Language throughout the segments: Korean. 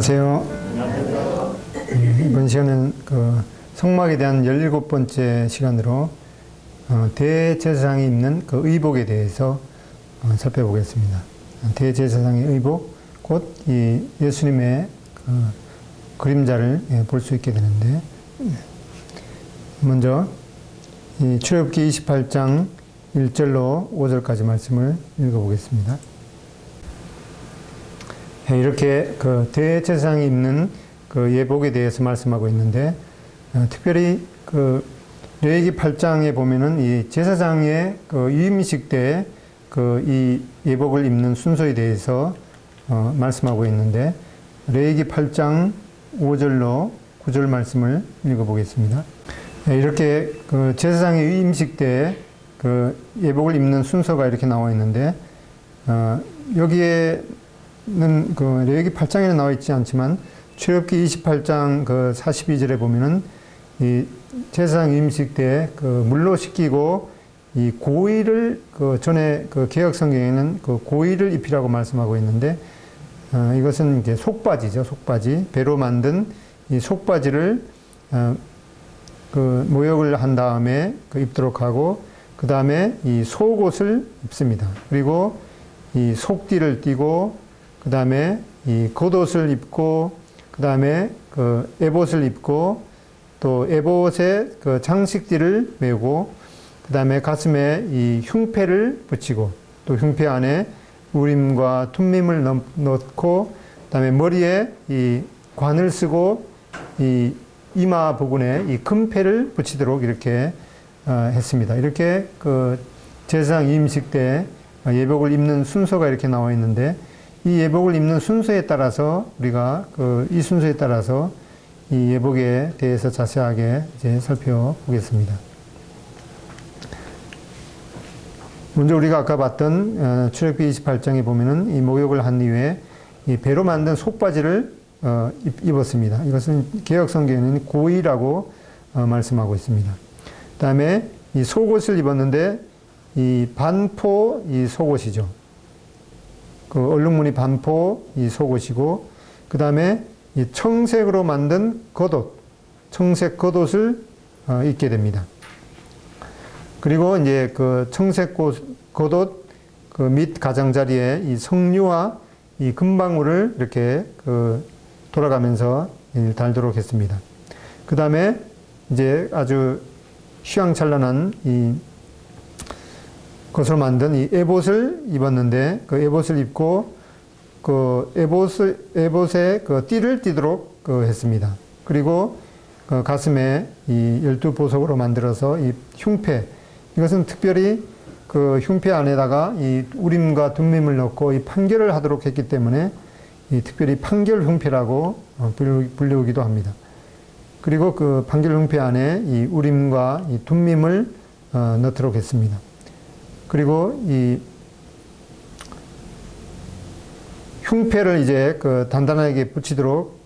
안녕하세요. 이번 시간은 성막에 대한 17번째 시간으로 대제사장이 입는 의복에 대해서 살펴보겠습니다. 대제사장의 의복, 곧 이 예수님의 그림자를 볼 수 있게 되는데, 먼저 이 출애굽기 28장 1절로 5절까지 말씀을 읽어보겠습니다. 이렇게 대제사장이 입는 예복에 대해서 말씀하고 있는데, 특별히 레위기 8장에 보면은 이 제사장의 유임식 때 이 예복을 입는 순서에 대해서 말씀하고 있는데, 레위기 8장 5절로 9절 말씀을 읽어보겠습니다. 이렇게 제사장의 유임식 때 예복을 입는 순서가 이렇게 나와 있는데, 여기에 레위기 8장에는 나와 있지 않지만 출애굽기 28장 42절에 보면은 이 제사장 임식 때 물로 씻기고 이 고의를 전에 개역 성경에는 고의를 입히라고 말씀하고 있는데, 이것은 이제 속바지죠. 속바지, 배로 만든 이 속바지를 모욕을 한 다음에 입도록 하고, 그 다음에 이 속옷을 입습니다. 그리고 이 속띠를 띠고, 그 다음에 이 겉옷을 입고, 그 다음에 에봇을 입고, 또 에봇에 장식띠를 메고, 그 다음에 가슴에 이 흉패를 붙이고, 또 흉패 안에 우림과 툼밈을 넣고, 그 다음에 머리에 이 관을 쓰고, 이 이마 부분에 이 금패를 붙이도록 이렇게 했습니다. 이렇게 제사장 임식 때 예복을 입는 순서가 이렇게 나와 있는데, 이 예복을 입는 순서에 따라서 우리가 이 순서에 따라서 이 예복에 대해서 자세하게 이제 살펴보겠습니다. 먼저 우리가 아까 봤던 출애굽기 28장에 보면은 이 목욕을 한 이후에 이 배로 만든 속바지를 입었습니다. 이것은 개역 성경에는 고의라고 말씀하고 있습니다. 그다음에 이 속옷을 입었는데, 이 반포 이 속옷이죠. 얼룩무늬 반포 이 속옷이고, 그 다음에 이 청색으로 만든 겉옷, 청색 겉옷을 입게 됩니다. 그리고 이제 청색 겉옷 밑 가장자리에 이 석류와 이 금방울을 이렇게 돌아가면서 달도록 했습니다. 그 다음에 이제 아주 휘황찬란한 이 것으로 만든 이 에봇을 입었는데, 에봇을 입고 에봇에 띠를 띠도록 했습니다. 그리고 가슴에 이 12보석으로 만들어서 이 흉패, 이것은 특별히 흉패 안에다가 이 우림과 둠밈을 넣고 이 판결을 하도록 했기 때문에 이 특별히 판결 흉패라고 불리우기도 합니다. 그리고 판결 흉패 안에 이 우림과 이 둠밈을 넣도록 했습니다. 그리고 이 흉패를 이제 단단하게 붙이도록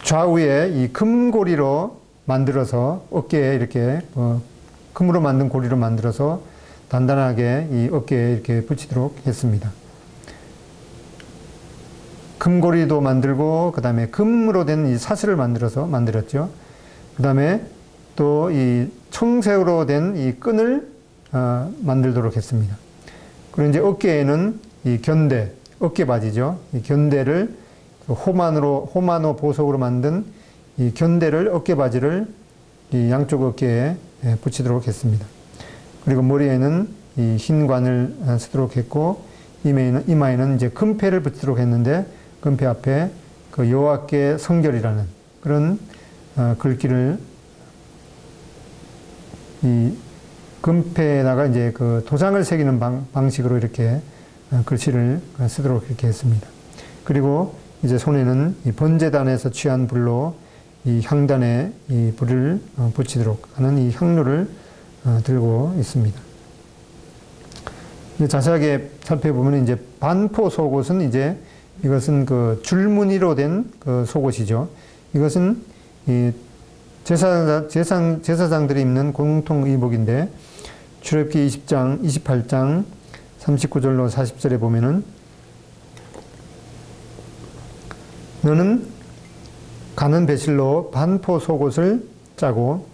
좌우에 이 금고리로 만들어서 어깨에 이렇게 금으로 만든 고리로 만들어서 단단하게 이 어깨에 이렇게 붙이도록 했습니다. 금고리도 만들고, 그 다음에 금으로 된 이 사슬을 만들었죠. 그 다음에 또 이 청색으로 된 이 끈을 만들도록 했습니다. 그리고 이제 어깨에는 이 견대, 어깨바지죠. 이 견대를 호마노 보석으로 만든 이 견대를, 어깨바지를 이 양쪽 어깨에 붙이도록 했습니다. 그리고 머리에는 이 흰 관을 쓰도록 했고, 이마에는 이제 금패를 붙이도록 했는데, 금패 앞에 여호와께 성결이라는 그런 글귀를 이 금패에다가 이제 도장을 새기는 방식으로 이렇게 글씨를 쓰도록 이렇게 했습니다. 그리고 이제 손에는 이 번제단에서 취한 불로 이 향단에 이 불을 붙이도록 하는 이 향로를 들고 있습니다. 자세하게 살펴보면 이제 반포 속옷은 이제 이것은 줄무늬로 된 속옷이죠. 이것은 이 제사장들이 입는 공통 의복인데, 출애굽기 28장 39절로 40절에 보면은 너는 가는 배실로 반포 속옷을 짜고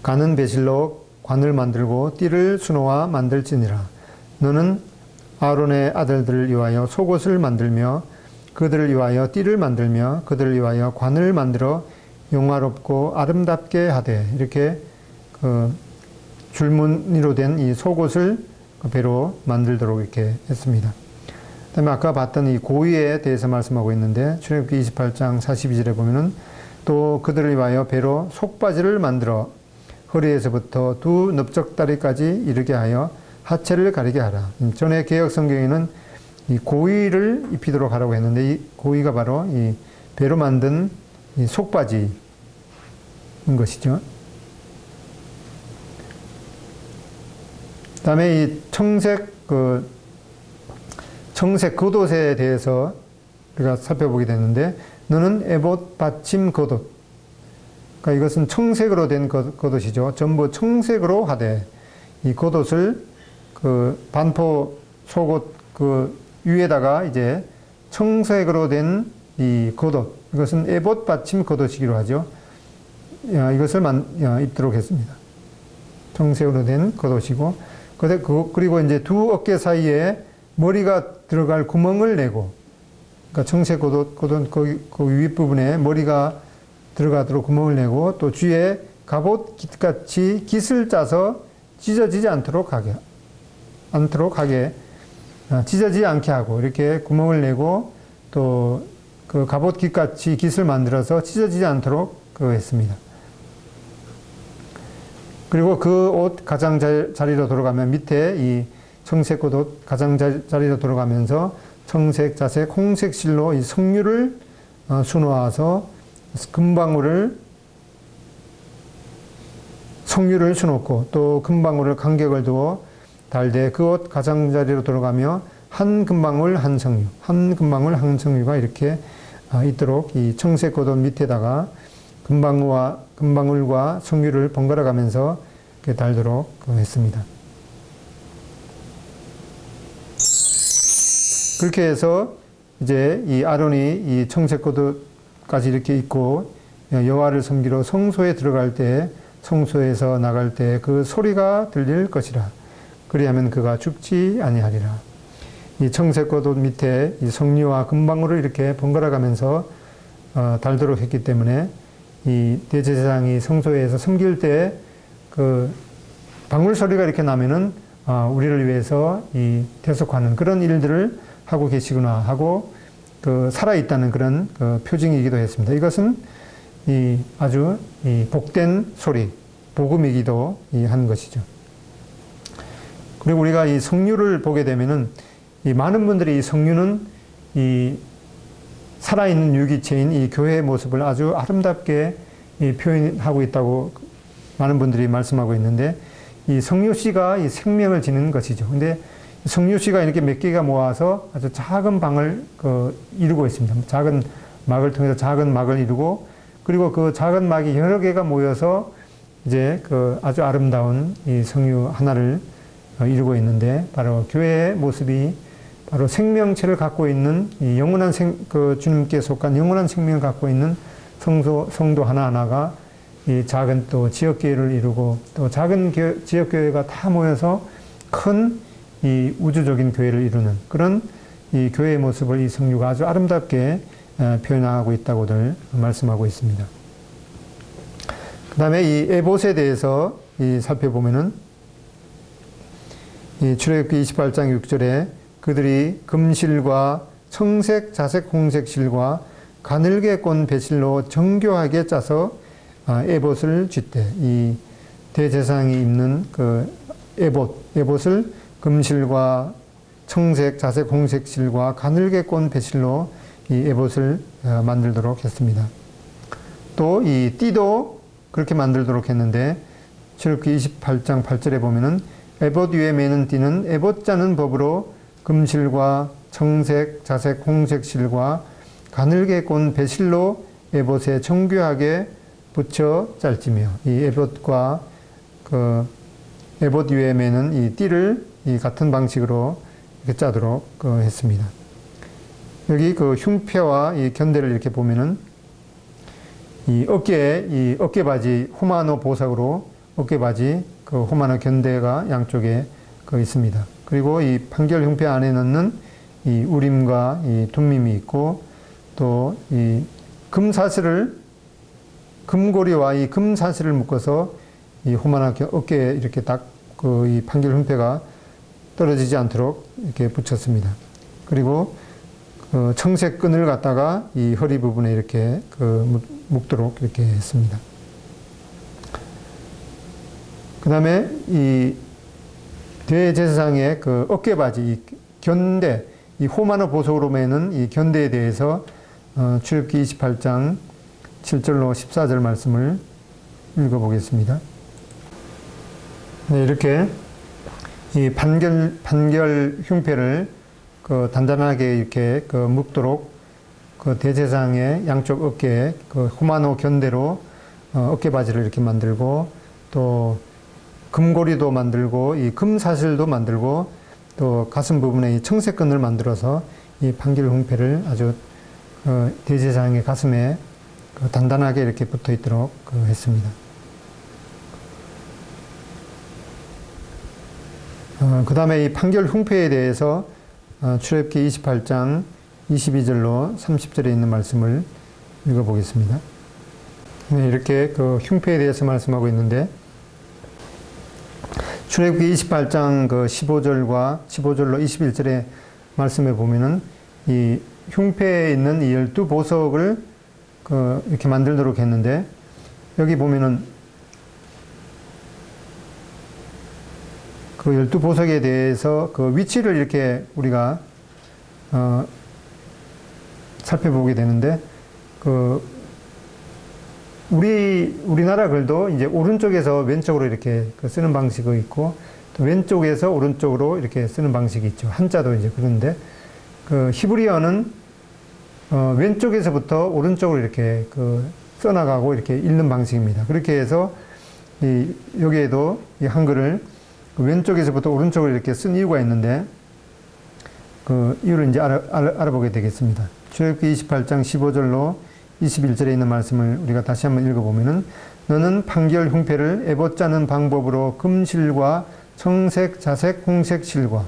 가는 배실로 관을 만들고 띠를 수놓아 만들지니라. 너는 아론의 아들들을 위하여 속옷을 만들며 그들을 위하여 띠를 만들며 그들을 위하여 관을 만들어 용화롭고 아름답게 하되, 이렇게 그 줄무늬로 된 이 속옷을 배로 만들도록 이렇게 했습니다. 그다음에 아까 봤던 이 고위에 대해서 말씀하고 있는데, 출애굽기 28장 42절에 보면은 또 그들을 위하여 배로 속바지를 만들어 허리에서부터 두 넓적다리까지 이르게 하여 하체를 가리게 하라. 전에 개역 성경에는 이 고위를 입히도록 하라고 했는데, 이 고위가 바로 이 배로 만든 이 속바지인 것이죠. 그다음에 이 청색 겉옷에 대해서 우리가 살펴보게 되는데, 너는 에봇 받침 겉옷, 그러니까 이것은 청색으로 된 겉옷이죠. 전부 청색으로 하되, 이 겉옷을 그 반포 속옷 그 위에다가 이제 청색으로 된 이 겉옷, 이것은 에봇 받침 겉옷이기로 하죠. 이것을 입도록 했습니다. 청색으로 된 겉옷이고, 그리고 이제 두 어깨 사이에 머리가 들어갈 구멍을 내고, 그러니까 청색 겉옷 그 윗부분에 머리가 들어가도록 구멍을 내고, 또 뒤에 갑옷 깃같이 깃을 짜서 찢어지지 않도록 하게 찢어지지 않게 하고, 이렇게 구멍을 내고, 또 그 갑옷 깃같이 깃을 만들어서 찢어지지 않도록 했습니다. 그리고 그 옷 가장자리로 돌아가면 밑에 이 청색 겉옷 가장자리로 돌아가면서 청색, 자색, 홍색 실로 이 석류를 수놓아서 석류를 수놓고, 또 금방울을 간격을 두어 달되 그 옷 가장자리로 돌아가며 한 금방울 한 석류가 이렇게 있도록 이 청색 겉옷 밑에다가 금방울과 석류를 번갈아 가면서 달도록 했습니다. 그렇게 해서 이제 이 아론이 이 청색 겉옷까지 이렇게 입고 여호와를 섬기러 성소에 들어갈 때, 성소에서 나갈 때 그 소리가 들릴 것이라. 그리하면 그가 죽지 아니하리라. 이 청색 겉옷 밑에 이 석류와 금방울을 이렇게 번갈아 가면서 달도록 했기 때문에, 이 대제사장이 성소에서 섬길 때 그 방울 소리가 이렇게 나면은 우리를 위해서 이 대속하는 그런 일들을 하고 계시구나 하고 그 살아있다는 그런 그 표징이기도 했습니다. 이것은 이 아주 이 복된 소리, 복음이기도 한 것이죠. 그리고 우리가 이 석류를 보게 되면은, 이 많은 분들이 이 석류는 이 살아있는 유기체인 이 교회의 모습을 아주 아름답게 표현하고 있다고 많은 분들이 말씀하고 있는데, 이 석류씨가 이 생명을 지닌 것이죠. 근데 석류씨가 이렇게 몇 개가 모아서 아주 작은 방을 이루고 있습니다. 작은 막을 통해서 작은 막을 이루고, 그리고 그 작은 막이 여러 개가 모여서 이제 아주 아름다운 이 석류 하나를 이루고 있는데, 바로 교회의 모습이 바로 생명체를 갖고 있는 이 영원한 주님께 속한 영원한 생명을 갖고 있는 성도 하나하나가 이 작은 또 지역교회를 이루고, 또 작은 지역교회가 다 모여서 큰 이 우주적인 교회를 이루는 그런 이 교회의 모습을 이 석류가 아주 아름답게 표현하고 있다고들 말씀하고 있습니다. 그 다음에 이 에봇에 대해서 살펴보면은, 이 출애굽기 28장 6절에 그들이 금실과 청색, 자색, 홍색 실과 가늘게 꼰 배실로 정교하게 짜서 에봇을 쥐때, 이 대제사장이 입는 그 에봇을 금실과 청색, 자색, 홍색 실과 가늘게 꼰 배실로 이 에봇을 만들도록 했습니다. 또 이 띠도 그렇게 만들도록 했는데, 출애굽기 28장 8절에 보면은 에봇 위에 매는 띠는 에봇 짜는 법으로 금실과 청색, 자색, 홍색 실과 가늘게 꼰 배실로 에봇에 정교하게 붙여 짤지며, 이 에봇과 에봇 위에 매는 이 띠를 이 같은 방식으로 이렇게 짜도록 했습니다. 여기 그 흉패와 이 견대를 이렇게 보면은 이 어깨 바지 호마노 보석으로 어깨 바지 그 호마노 견대가 양쪽에 그 있습니다. 그리고 이 판결 흉패 안에 넣는 이 우림과 이 둠밈이 있고 또 이 금고리와 이 금사슬을 묶어서 이 호마노 어깨에 이렇게 딱 그 이 판결 흉패가 떨어지지 않도록 이렇게 붙였습니다. 그리고 그 청색 끈을 갖다가 이 허리 부분에 이렇게 그 묶도록 이렇게 했습니다. 그 다음에 이 대제사장의 그 어깨 바지, 이 견대, 이 호마노 보석으로 매는 이 견대에 대해서 출애굽기 28장 7절로 14절 말씀을 읽어보겠습니다. 네, 이렇게 이 판결 흉패를 그 단단하게 이렇게 그 묶도록 그 대제사장의 양쪽 어깨에 그 호마노 견대로 어깨 바지를 이렇게 만들고 또 금고리도 만들고 이 금사슬도 만들고 또 가슴 부분에 이 청색끈을 만들어서 이 판결 흉패를 아주 대제사장의 가슴에 그 단단하게 이렇게 붙어 있도록 했습니다. 그 다음에 이 판결 흉패에 대해서 출애굽기 28장 22절로 30절에 있는 말씀을 읽어보겠습니다. 네, 이렇게 그 흉패에 대해서 말씀하고 있는데 출애굽기 28장 그 15절로 21절의 말씀에 보면은 이 흉패에 있는 이 12보석을 이렇게 만들도록 했는데 여기 보면은 그 12보석에 대해서 그 위치를 이렇게 우리가 살펴보게 되는데 우리나라 글도 이제 오른쪽에서 왼쪽으로 이렇게 쓰는 방식이 있고 또 왼쪽에서 오른쪽으로 이렇게 쓰는 방식이 있죠. 한자도 이제 그런데 그 히브리어는 왼쪽에서부터 오른쪽으로 이렇게 써나가고 이렇게 읽는 방식입니다. 그렇게 해서 여기에도 이 한글을 왼쪽에서부터 오른쪽으로 이렇게 쓴 이유가 있는데 그 이유를 이제 알아보게 되겠습니다. 출애굽기 28장 15절로 21절에 있는 말씀을 우리가 다시 한번 읽어보면은 너는 판결 흉패를 에봇 짜는 방법으로 금실과 청색, 자색, 홍색 실과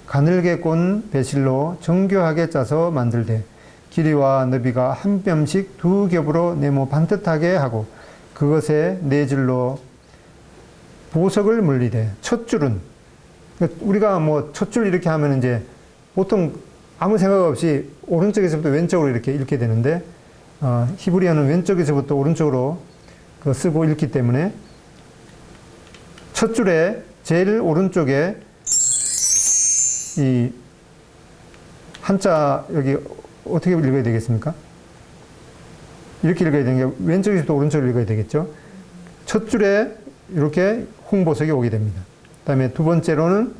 가늘게 꼰 배실로 정교하게 짜서 만들되 길이와 너비가 한 뼘씩 두 겹으로 네모 반듯하게 하고 그것에 네 줄로 보석을 물리되 첫 줄은 우리가 뭐 첫 줄 이렇게 하면 이제 보통 아무 생각 없이 오른쪽에서부터 왼쪽으로 이렇게 읽게 되는데 히브리어는 왼쪽에서부터 오른쪽으로 쓰고 읽기 때문에 첫 줄에 제일 오른쪽에 이 한자 여기 어떻게 읽어야 되겠습니까? 이렇게 읽어야 되는 게 왼쪽에서부터 오른쪽으로 읽어야 되겠죠. 첫 줄에 이렇게 홍보석이 오게 됩니다. 그 다음에 두 번째로는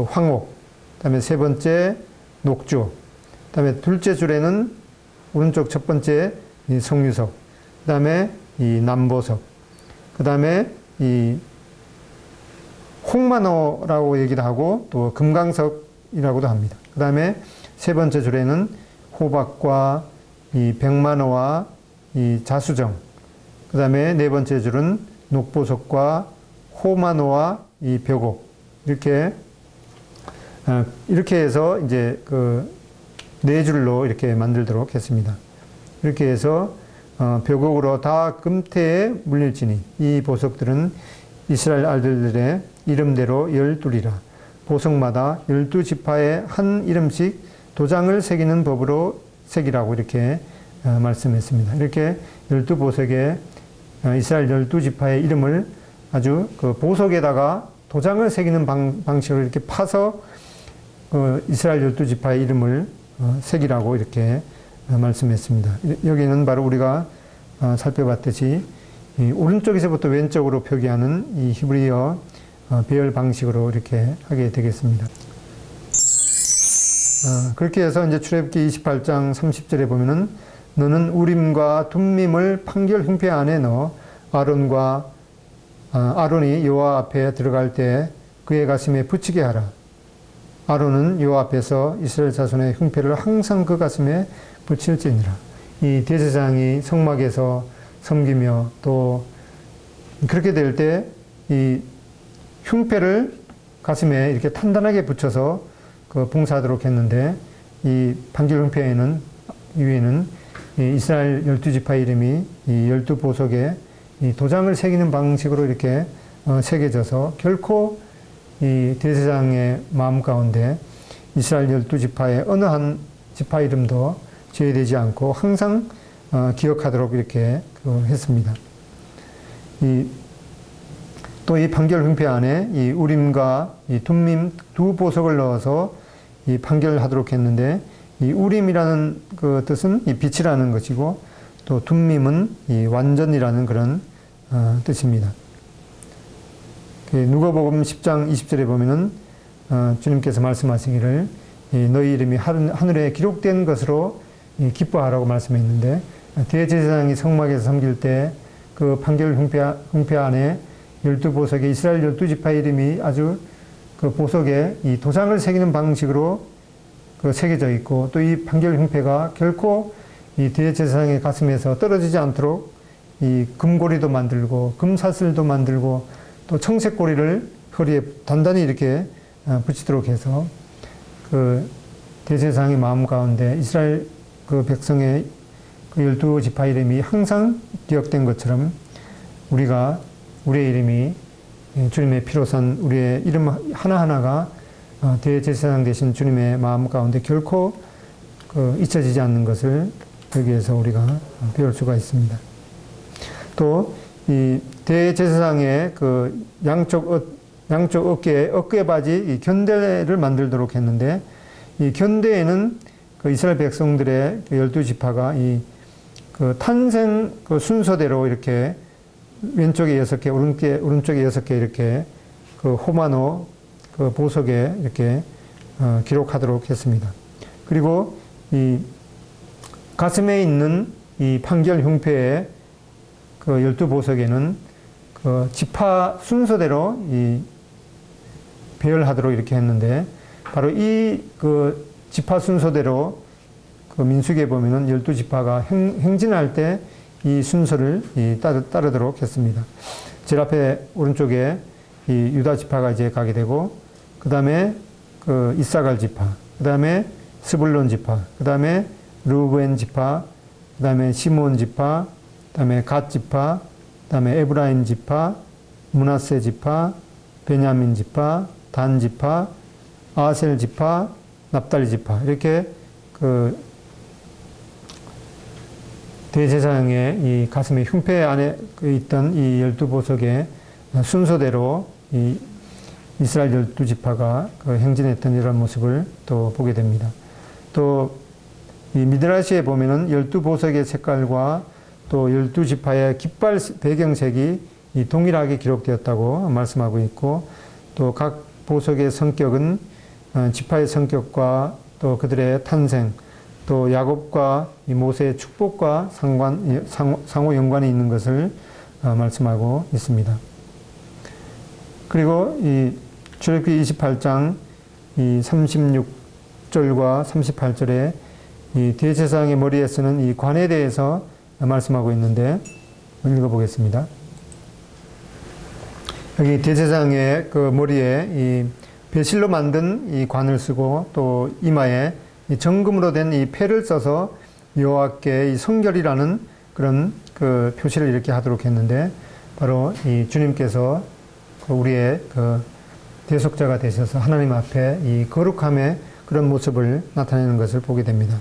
황옥, 그 다음에 세 번째 녹주, 그 다음에 둘째 줄에는 오른쪽 첫 번째 이 성유석, 그 다음에 이 남보석, 그 다음에 이 홍마노라고 얘기도 하고 또 금강석이라고도 합니다. 그 다음에 세 번째 줄에는 호박과 이 백마노와 이 자수정, 그 다음에 네 번째 줄은 녹보석과 호마노와 이 벽옥 이렇게 해서 이제 네 줄로 이렇게 만들도록 했습니다. 이렇게 해서 벽옥으로 다 금태에 물릴지니 이 보석들은 이스라엘 아들들의 이름대로 12이라 보석마다 12지파에 한 이름씩 도장을 새기는 법으로 새기라고 이렇게 말씀했습니다. 이렇게 12보석에 이스라엘 12지파의 이름을 아주 보석에다가 도장을 새기는 방식으로 이렇게 파서 이스라엘 12지파의 이름을 새기라고 이렇게 말씀했습니다. 여기는 바로 우리가 살펴봤듯이 오른쪽에서부터 왼쪽으로 표기하는 이 히브리어 배열 방식으로 이렇게 하게 되겠습니다. 그렇게 해서 이제 출애굽기 28장 30절에 보면은 너는 우림과 둠밈을 판결 흉패 안에 넣어 아론이 여호와 앞에 들어갈 때 그의 가슴에 붙이게 하라. 아론은 여호와 앞에서 이스라엘 자손의 흉패를 항상 그 가슴에 붙일지니라. 이 대제사장이 성막에서 섬기며 또 그렇게 될 때 이 흉패를 가슴에 이렇게 단단하게 붙여서 그 봉사하도록 했는데, 이 판결 흉패에는 위에는 이 이스라엘 12지파 이름이 이 12보석에 이 도장을 새기는 방식으로 이렇게 새겨져서 결코 이 대제사장의 마음 가운데 이스라엘 12지파의 어느 한 지파 이름도 제외되지 않고 항상 기억하도록 이렇게 했습니다. 또 이 판결 흉패 안에 이 우림과 이 둠밈 두 보석을 넣어서 이 판결하도록 했는데, 이 우림이라는 그 뜻은 이 빛이라는 것이고, 또 둠밈은 이 완전이라는 그런 뜻입니다. 누가복음 10장 20절에 보면은 주님께서 말씀하시기를 너희 이름이 하늘에 기록된 것으로 기뻐하라고 말씀했는데, 대제사장이 성막에서 섬길 때 그 판결 흉패 안에 12보석에 이스라엘 12지파 이름이 아주 그 보석에 이 도장을 새기는 방식으로 새겨져 있고, 또 이 판결 흉패가 결코 이 대제사장의 가슴에서 떨어지지 않도록 이 금고리도 만들고 금사슬도 만들고 또 청색고리를 허리에 단단히 이렇게 붙이도록 해서 그 대제사장의 마음 가운데 이스라엘 그 백성의 그 12지파 이름이 항상 기억된 것처럼 우리의 이름이 주님의 피로 산 우리의 이름 하나하나가 대제사장 되신 주님의 마음 가운데 결코 잊혀지지 않는 것을 여기에서 우리가 배울 수가 있습니다. 또 이 대제사장의 그 양쪽 어깨 바지 이 견대를 만들도록 했는데, 이 견대에는 그 이스라엘 백성들의 12지파가 이 그 탄생 그 순서대로 이렇게 왼쪽에 6개, 오른쪽에 6개 이렇게 그 호마노 그 보석에 이렇게 기록하도록 했습니다. 그리고 이 가슴에 있는 이 판결 흉패의 그 12보석에는 그 지파 순서대로 이 배열하도록 이렇게 했는데, 바로 이 그 지파 순서대로 그 민수기에 보면은 12지파가 행진할 때 이 순서를 따르도록 했습니다. 제일 앞에 오른쪽에 이 유다 지파가 이제 가게 되고, 그 다음에 그 이사갈 지파, 그 다음에 스불론 지파, 그 다음에 르우벤 지파, 그 다음에 시몬 지파, 그 다음에 갓 지파, 그 다음에 에브라임 지파, 므낫세 지파, 베냐민 지파, 단 지파, 아셀 지파, 납달리 지파, 이렇게 그 대제사장의 이 가슴의 흉패 안에 있던 이 12보석의 순서대로 이 이스라엘 12지파가 행진했던 이런 모습을 또 보게 됩니다. 또 이 미드라시에 보면은 12보석의 색깔과 또 12지파의 깃발 배경색이 이 동일하게 기록되었다고 말씀하고 있고, 또 각 보석의 성격은 지파의 성격과 또 그들의 탄생, 또 야곱과 이 모세의 축복과 상호 연관이 있는 것을 말씀하고 있습니다. 그리고 이 출애굽기 28장 이 36절과 38절에 이 대제사장의 머리에 쓰는 이 관에 대해서 말씀하고 있는데, 읽어보겠습니다. 여기 대제사장의 그 머리에 이 배실로 만든 이 관을 쓰고, 또 이마에 이 정금으로 된 이 패를 써서 여호와께 이 성결이라는 그런 그 표시를 이렇게 하도록 했는데, 바로 이 주님께서 우리의 그 대속자가 되셔서 하나님 앞에 이 거룩함의 그런 모습을 나타내는 것을 보게 됩니다.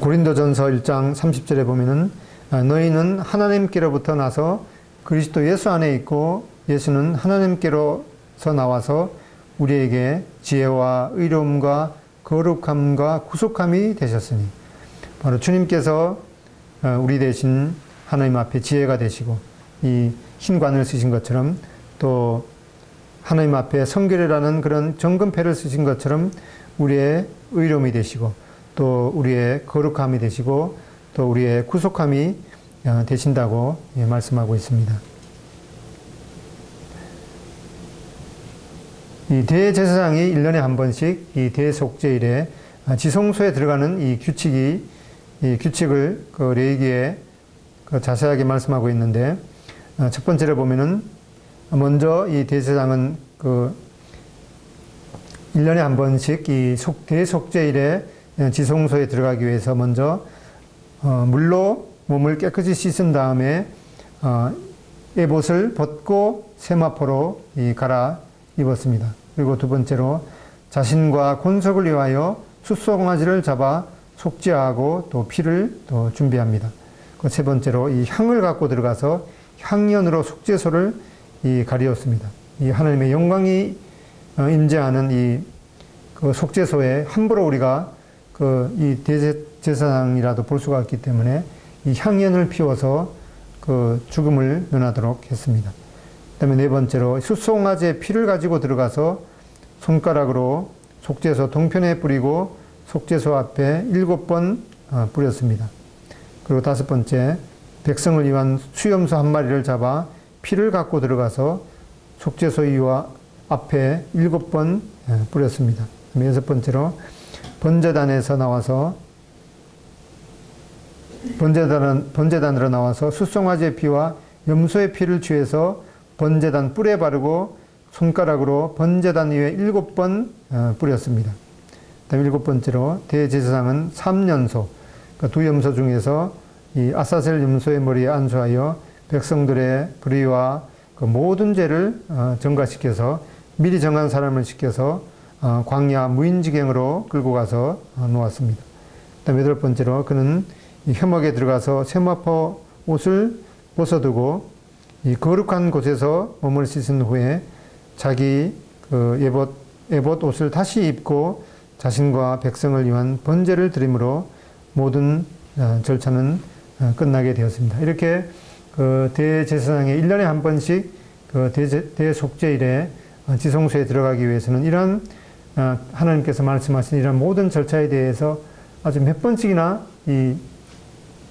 고린도전서 1장 30절에 보면은 너희는 하나님께로부터 나서 그리스도 예수 안에 있고, 예수는 하나님께로서 나와서 우리에게 지혜와 의로움과 거룩함과 구속함이 되셨으니, 바로 주님께서 우리 대신 하나님 앞에 지혜가 되시고 이 흰 관을 쓰신 것처럼, 또 하나님 앞에 성결이라는 그런 정금패를 쓰신 것처럼 우리의 의로움이 되시고, 또 우리의 거룩함이 되시고, 또 우리의 구속함이 되신다고 말씀하고 있습니다. 이 대제사장이 1년에 한 번씩 이 대속죄일에 지성소에 들어가는 이 규칙을 그 레위기에 자세하게 말씀하고 있는데, 첫 번째로 보면은 먼저 이 대제사장은 그 1년에 한 번씩 이 대속죄일에 지성소에 들어가기 위해서 먼저 물로 몸을 깨끗이 씻은 다음에 에봇을 벗고 세마포로 갈아 입었습니다. 그리고 두 번째로 자신과 권속을 위하여 숫송아지를 잡아 속죄하고 또 피를 또 준비합니다. 그 세 번째로 이 향을 갖고 들어가서 향연으로 속죄소를 가리웠습니다. 이 하나님의 영광이 임재하는 그 속죄소에 함부로 우리가 이 대제사장이라도 볼 수가 없기 때문에 이 향연을 피워서 그 죽음을 면하도록 했습니다. 그다음에 네 번째로 숫송아지의 피를 가지고 들어가서 손가락으로 속죄소 동편에 뿌리고 속죄소 앞에 7번 뿌렸습니다. 그리고 다섯 번째, 백성을 위한 수염소 한 마리를 잡아 피를 갖고 들어가서 속죄소 이와 앞에 7번 뿌렸습니다. 여섯 번째로 번제단에서 나와서 번제단으로 나와서 숫송아지의 피와 염소의 피를 취해서 번제단 뿔에 바르고 손가락으로 번제단 위에 7번 뿌렸습니다. 다음 일곱 번째로 대제사장은 3년소, 그러니까 두 염소 중에서 이 아사셀 염소의 머리에 안수하여 백성들의 불의와 그 모든 죄를 전가시켜서 미리 정한 사람을 시켜서 광야 무인지경으로 끌고 가서 놓았습니다. 다음 여덟 번째로 그는 이 혐옥에 들어가서 세마포 옷을 벗어두고 이 거룩한 곳에서 몸을 씻은 후에 자기 그 에봇 옷을 다시 입고 자신과 백성을 위한 번제를 드림으로 모든 절차는 끝나게 되었습니다. 이렇게 그 대제사장이 1년에 한 번씩 그 대속죄일에 지성소에 들어가기 위해서는 이러한 하나님께서 말씀하신 이런 모든 절차에 대해서 아주 몇 번씩이나 이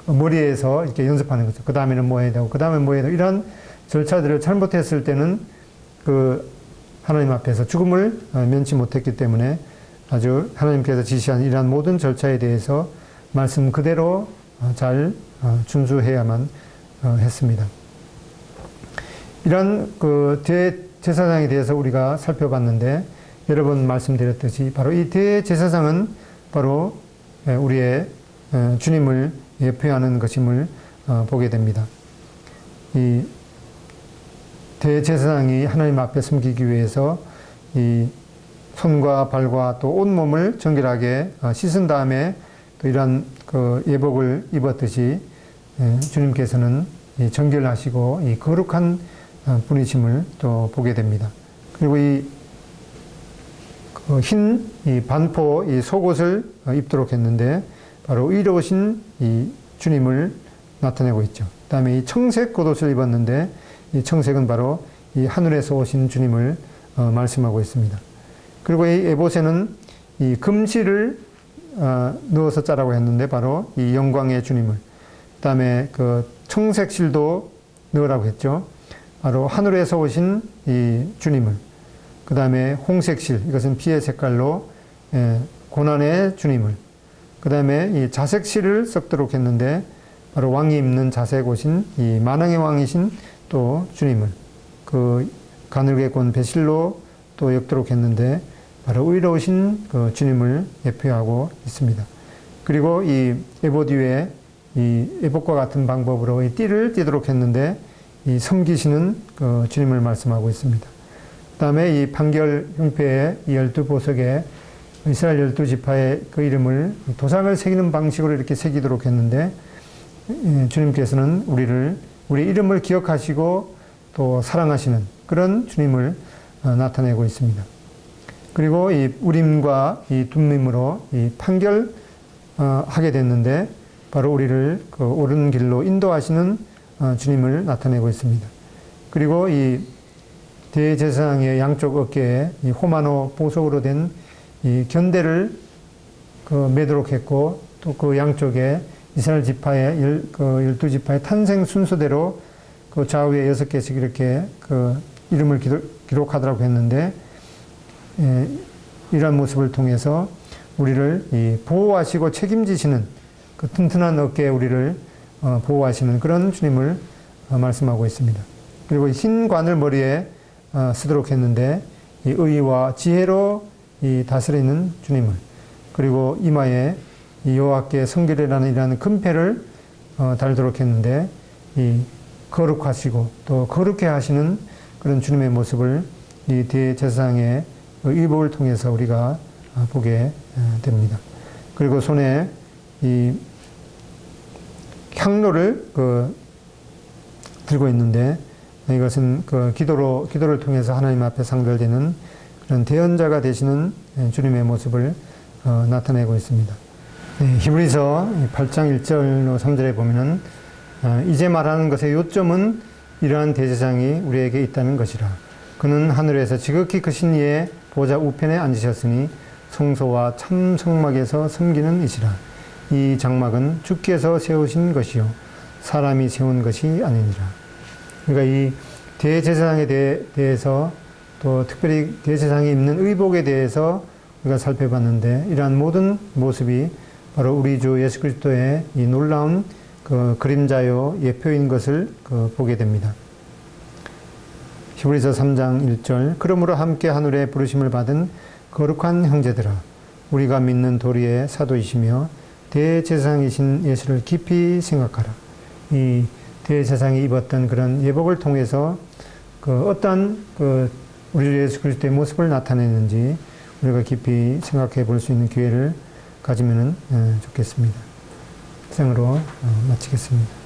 머리에서 이렇게 연습하는 거죠. 그 다음에는 뭐 해야 되고, 그 다음에 뭐 해야 되고, 이런 절차들을 잘못했을 때는 그 하나님 앞에서 죽음을 면치 못했기 때문에 아주 하나님께서 지시한 이러한 모든 절차에 대해서 말씀 그대로 잘 준수해야만 했습니다. 이런 그 대제사장에 대해서 우리가 살펴봤는데, 여러 번 말씀드렸듯이 바로 이 대제사장은 바로 우리의 주님을 예표하는 것임을 보게 됩니다. 이 대제사장이 하나님 앞에 섬기기 위해서 이 손과 발과 또 온몸을 정결하게 씻은 다음에 또 이러한 그 예복을 입었듯이 주님께서는 정결하시고 이 거룩한 분이심을 또 보게 됩니다. 그리고 흰 반포 속옷을 입도록 했는데 바로 의로우신 이 주님을 나타내고 있죠. 그 다음에 이 청색 겉옷을 입었는데 이 청색은 바로 이 하늘에서 오신 주님을 말씀하고 있습니다. 그리고 이 에봇에는 이 금실을 넣어서 짜라고 했는데 바로 이 영광의 주님을, 그 다음에 그 청색 실도 넣으라고 했죠. 바로 하늘에서 오신 이 주님을, 그 다음에 홍색 실, 이것은 피의 색깔로 고난의 주님을, 그 다음에 이 자색 실을 섞도록 했는데 바로 왕이 입는 자색 옷인 이 만왕의 왕이신 또 주님을 그 가늘게 꼰 배실로 또 엮도록 했는데 바로 의로우신 그 주님을 예표하고 있습니다. 그리고 이 에봇 위에 이 에봇과 같은 방법으로 이 띠를 띠도록 했는데 이 섬기시는 그 주님을 말씀하고 있습니다. 그 다음에 이 판결 흉패에 이 12보석에 이스라엘 12지파의 그 이름을 도장을 새기는 방식으로 이렇게 새기도록 했는데 주님께서는 우리 이름을 기억하시고 또 사랑하시는 그런 주님을 나타내고 있습니다. 그리고 이 우림과 이 둠밈으로 이 판결하게 됐는데 바로 우리를 그 옳은 길로 인도하시는 주님을 나타내고 있습니다. 그리고 이 대제사장의 양쪽 어깨에 이 호마노 보석으로 된 이 견대를 매도록 했고 또 그 양쪽에 이스라엘 지파의 12지파의 탄생 순서대로 그 좌우에 6개씩 이렇게 그 이름을 기록하더라고 했는데 이러한 모습을 통해서 우리를 보호하시고 책임지시는 그 튼튼한 어깨에 우리를 보호하시는 그런 주님을 말씀하고 있습니다. 그리고 흰 관을 머리에 쓰도록 했는데 이 의와 지혜로 다스리는 주님을, 그리고 이마에 이 여호와께 성결이라는 이라는 금패를 달도록 했는데 이 거룩하시고 또 거룩해 하시는 그런 주님의 모습을 이 대제사장의 의복을 통해서 우리가 보게 됩니다. 그리고 손에 이 향로를 들고 있는데 이것은 기도를 통해서 하나님 앞에 상달되는 그런 대언자가 되시는 주님의 모습을 나타내고 있습니다. 히브리서 8장 1절로 3절에 보면은 이제 말하는 것의 요점은 이러한 대제사장이 우리에게 있다는 것이라. 그는 하늘에서 지극히 크신 이의 보좌 우편에 앉으셨으니 성소와 참 성막에서 섬기는 이시라. 이 장막은 주께서 세우신 것이요 사람이 세운 것이 아니니라. 그러니까 이 대제사장에 대해서 또 특별히 대제사장이 입는 의복에 대해서 우리가 살펴봤는데 이러한 모든 모습이 바로 우리 주 예수 그리스도의 이 놀라운 그림자요 예표인 것을 보게 됩니다. 히브리서 3장 1절 그러므로 함께 하늘에 부르심을 받은 거룩한 형제들아 우리가 믿는 도리의 사도이시며 대제사장이신 예수를 깊이 생각하라. 이 대제사장이 입었던 그런 예복을 통해서 어떠한 우리 주 예수 그리스도의 모습을 나타내는지 우리가 깊이 생각해 볼 수 있는 기회를 가지면 좋겠습니다. 이상으로 마치겠습니다.